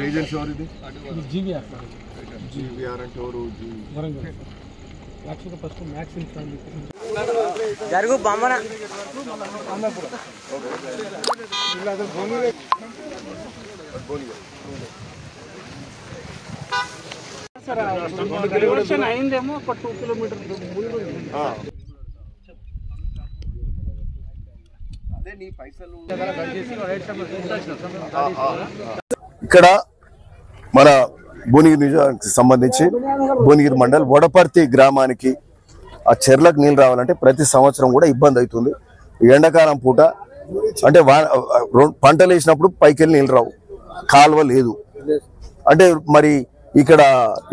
Agency GVR అంటే ఎవరు జరుగు బొమ్మన అయిందేమో ఒక 2 కిలోమీటర్ ఇక్కడ మన భువనగిరి నియోజకవర్గానికి సంబంధించి భువనగిరి మండల్ వడపర్తి గ్రామానికి ఆ చెర్లకు నీళ్ళు రావాలంటే ప్రతి సంవత్సరం కూడా ఇబ్బంది అవుతుంది. ఎండాకాలం పూట అంటే పంటలు వేసినప్పుడు పైకి వెళ్ళి నీళ్ళు రావు, కాలువ లేదు. అంటే మరి ఇక్కడ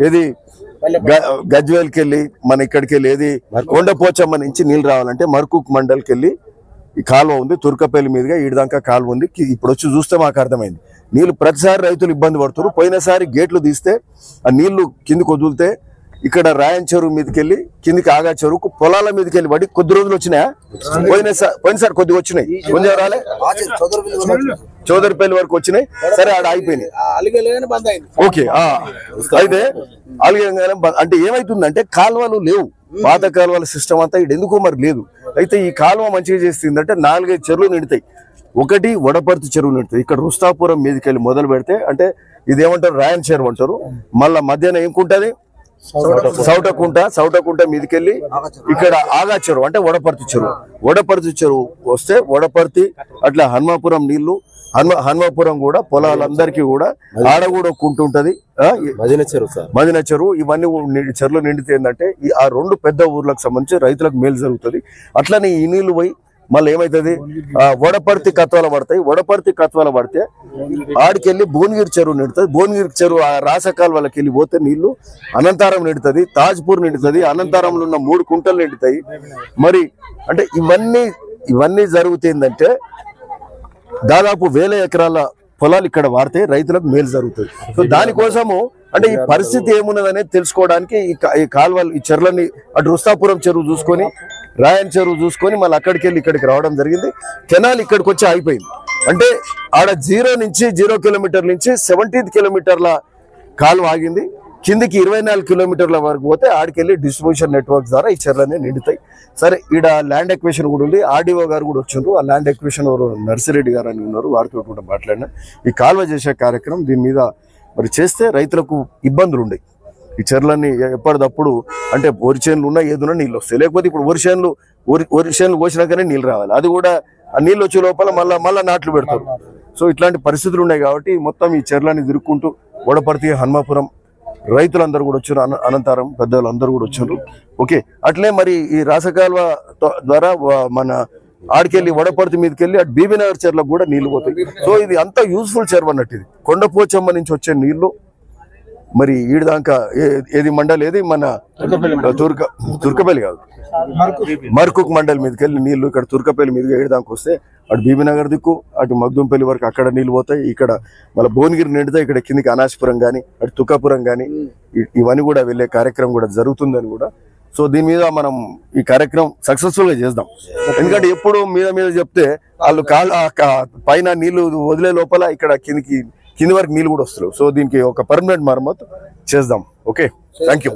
ఏది గజ్వేల్కి వెళ్ళి మన ఇక్కడికి వెళ్ళి ఏది కొండపోచమ్మ నుంచి నీళ్ళు రావాలంటే మర్కూక్ మండల్కి వెళ్ళి ఈ కాలువ ఉంది, తుర్కపల్లి మీదుగా ఈడదాకా కాలువ ఉంది. ఇప్పుడు వచ్చి చూస్తే మాకు అర్థమైంది నీళ్లు ప్రతిసారి రైతులు ఇబ్బంది పడుతున్నారు. పోయినసారి గేట్లు తీస్తే ఆ నీళ్లు కిందికి వదిలితే ఇక్కడ రాయన్ చెరువు మీదకి వెళ్ళి కిందికి ఆగా చెరువుకు పొలాల మీదకి వెళ్ళి పడి కొద్ది రోజులు వచ్చినాయా? పోయినసారి కొద్దిగా వచ్చినాయి, కొంచెం రాలే, చౌదరిపల్లి వరకు వచ్చినాయి. సరే ఆడ ఆగిపోయినాయి. ఓకే, అయితే అలిగంగానే అంటే ఏమైతుందంటే కాలువలు లేవు, పాత కాలువల సిస్టమ్ అంతా ఇక్కడ ఎందుకో మరి లేదు. అయితే ఈ కాలువ మంచిగా చేస్తుందంటే 4-5 చెరువులు నిండుతాయి. ఒకటి వడపర్తి చెరువు నిండుతాయి. ఇక్కడ రుస్తాపురం మీదకి వెళ్ళి మొదలు పెడితే అంటే ఇదేమంటారు రాయన్ చెరువు అంటారు. మళ్ళా మధ్యాహ్నం ఏముంటది సౌటకుంట మీదకెళ్ళి ఇక్కడ ఆగా చెరువు అంటే వడపర్తి చెరువు వస్తే వడపర్తి అట్లా హన్మాపురం నీళ్లు హన్మాపురం కూడా పొలాలందరికీ కూడా ఆడ కూడా కుంటుంటది మదిన చెరువు. ఇవన్నీ చెరువులు నిండితే ఏంటంటే ఆ 2 పెద్ద ఊర్లకు సంబంధించి రైతులకు మేలు జరుగుతుంది. అట్లనే ఈ నీళ్లు పోయి మళ్ళీ ఏమైతుంది వడపర్తి కత్వాల పడతాయి. వడపర్తి కత్వాల పడితే ఆడికెళ్ళి భువనగిరి చెరువు నిండుతుంది. భువనగిరి చెరువు ఆ రాసకాల్ వాళ్ళకి వెళ్ళి పోతే నీళ్లు అనంతారం నిండుతుంది, తాజ్పూర్ నిండుతుంది, అనంతారంలో ఉన్న 3 కుంటలు నిండుతాయి. మరి అంటే ఇవన్నీ జరుగుతుందంటే దాదాపు 1000 ఎకరాల పొలాలు ఇక్కడ వాడితే రైతులకు మేలు జరుగుతుంది. సో దానికోసము అంటే ఈ పరిస్థితి ఏమున్నదనేది తెలుసుకోవడానికి ఈ కాలువలు ఈ చెరువులని అటు రుస్తాపురం చెరువు చూసుకొని రాయన్ చెరువు చూసుకొని మళ్ళీ అక్కడికి వెళ్ళి ఇక్కడికి రావడం జరిగింది. కెనాల్ ఇక్కడికి వచ్చి ఆగిపోయింది. అంటే ఆడ 0 కిలోమీటర్ నుంచి 17 కిలోమీటర్ల కాలువ ఆగింది. కిందికి 24 కిలోమీటర్ల వరకు పోతే ఆడికెళ్ళి డిస్ట్రిబ్యూషన్ నెట్వర్క్ ద్వారా ఈ చెర్లన్నీ నిండుతాయి. సరే ఈడ ల్యాండ్ ఎక్వేషన్ కూడా ఉంది. ఆర్డీఓ గారు కూడా వచ్చిండ్రు. ఆ ల్యాండ్ ఎక్వేషన్ నర్సిరెడ్డి గారు అని ఉన్నారు, వారితో కూడా మాట్లాడినా ఈ కాలువ చేసే కార్యక్రమం దీని మీద మరి చేస్తే రైతులకు ఇబ్బందులు ఉన్నాయి. ఈ చెర్లన్నీ ఎప్పటికప్పుడు అంటే వరి చేనులు ఉన్నా ఏదున్నా నీళ్ళు వస్తాయి. లేకపోతే ఇప్పుడు వరి చేనులు కోసినాకనే నీళ్ళు రావాలి. అది కూడా ఆ నీళ్ళు వచ్చే లోపల మళ్ళా నాట్లు పెడతారు. సో ఇట్లాంటి పరిస్థితులు ఉన్నాయి కాబట్టి మొత్తం ఈ చెర్లని తిరుక్కుంటూ వడపర్తి హన్మాపురం రైతులందరూ కూడా వచ్చారు, అనంతరం పెద్దలు అందరూ కూడా వచ్చారు. ఓకే, అట్లే మరి ఈ రాసకాల్వ ద్వారా మన ఆడికెళ్ళి వడపర్తి మీదకి వెళ్ళి అటు బీబీనగర్ చెర్లకు కూడా నీళ్లు పోతాయి. సో ఇది అంతా యూస్ఫుల్ చెరువు అన్నట్టు. ఇది కొండపోచమ్మ నుంచి వచ్చే నీళ్లు మరి ఈడదాకా ఏది మండల్ ఏది మన తుర్కపల్లి కాదు మర్కూక్ మండల్ మీదకి వెళ్ళి నీళ్లు ఇక్కడ తుర్కపల్లి మీదుగా ఏడదాకా వస్తే అటు బీబీనగర్ దిక్కు అటు మగ్దుంపల్లి వరకు అక్కడ నీళ్ళు పోతాయి. ఇక్కడ మళ్ళీ భువనగిరి నిండితే ఇక్కడ కిందికి అనాశపురం కానీ అటు తుకాపురం కానీ ఇవన్నీ కూడా వెళ్ళే కార్యక్రమం కూడా జరుగుతుందని కూడా. సో దీని మీద మనం ఈ కార్యక్రమం సక్సెస్ఫుల్ గా చేద్దాం. ఎందుకంటే ఎప్పుడు మీద చెప్తే వాళ్ళు పైన నీళ్లు వదిలే లోపల ఇక్కడ కింది వరకు నీళ్ళు కూడా వస్తారు. సో దీనికి ఒక పర్మనెంట్ మరమ్మతు చేద్దాం. Okay, thank you.